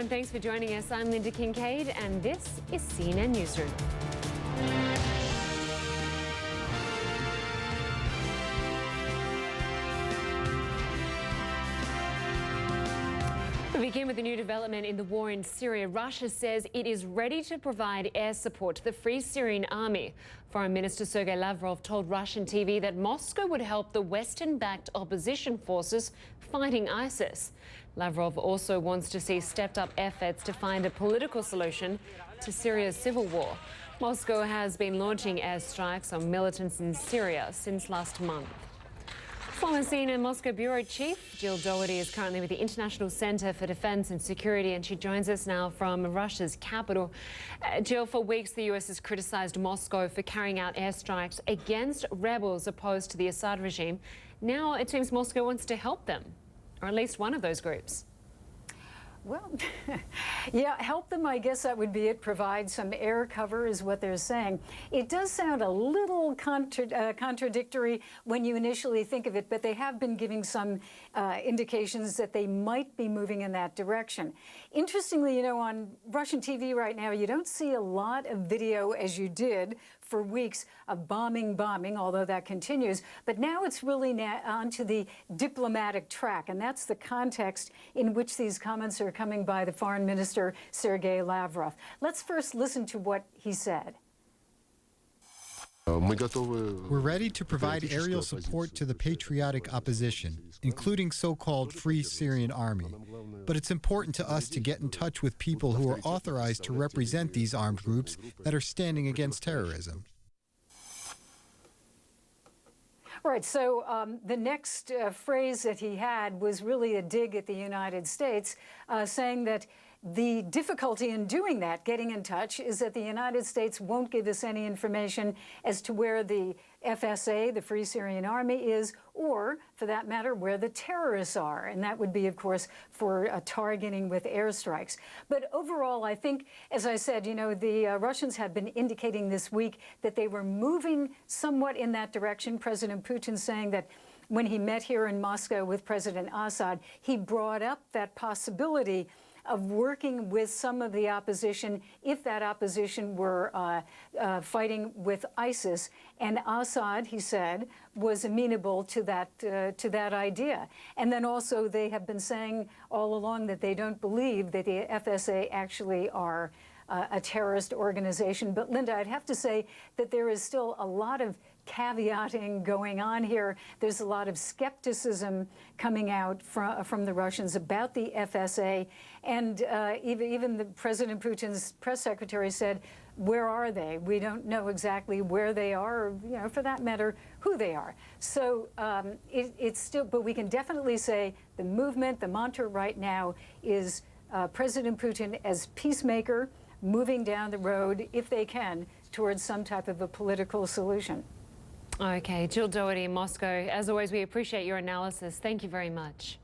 everyone. Thanks for joining us. I'm Lynda Kinkade, and this is CNN Newsroom. We begin with a new development in the war in Syria. Russia says it is ready to provide air support to the Free Syrian Army. Foreign Minister Sergei Lavrov told Russian TV that Moscow would help the Western-backed opposition forces fighting ISIS. Lavrov also wants to see stepped-up efforts to find a political solution to Syria's civil war. Moscow has been launching airstrikes on militants in Syria since last month. Former CNN Moscow bureau chief Jill Dougherty is currently with the International Center for Defense and Security, and she joins us now from Russia's capital. Jill, for weeks the US has criticized Moscow for carrying out airstrikes against rebels opposed to the Assad regime. Now it seems Moscow wants to help them, or at least one of those groups. Well, yeah, help them, I guess that would be it. Provide some air cover is what they're saying. It does sound a little contradictory when you initially think of it, but they have been giving some indications that they might be moving in that direction. Interestingly, you know, on Russian TV right now, you don't see a lot of video, as you did for weeks, of bombing, although that continues. But now it's really onto the diplomatic track, and that's the context in which these comments are coming by the Foreign Minister, Sergei Lavrov. Let's first listen to what he said. We're ready to provide aerial support to the patriotic opposition, including so-called Free Syrian Army. But it's important to us to get in touch with people who are authorized to represent these armed groups that are standing against terrorism. All right, so the next phrase that he had was really a dig at the United States, saying that the difficulty in doing that, getting in touch, is that the United States won't give us any information as to where the FSA, the Free Syrian Army, is, or, for that matter, where the terrorists are. And that would be, of course, for targeting with airstrikes. But overall, I think, as I said, you know, the Russians have been indicating this week that they were moving somewhat in that direction. President Putin saying that when he met here in Moscow with President Assad, he brought up that possibility of working with some of the opposition if that opposition were fighting with ISIS. And Assad, he said, was amenable to that idea. And then also they have been saying all along that they don't believe that the FSA actually are a terrorist organization. But Lynda, I'd have to say that there is still a lot of caveating going on here. There's a lot of skepticism coming out from the Russians about the FSA. And even the President Putin's press secretary said, where are they? We don't know exactly where they are, or, you know, for that matter, who they are. So it's still, but we can definitely say the movement, the mantra right now is President Putin as peacemaker, moving down the road, if they can, towards some type of a political solution. Okay, Jill Dougherty in Moscow. As always, we appreciate your analysis. Thank you very much.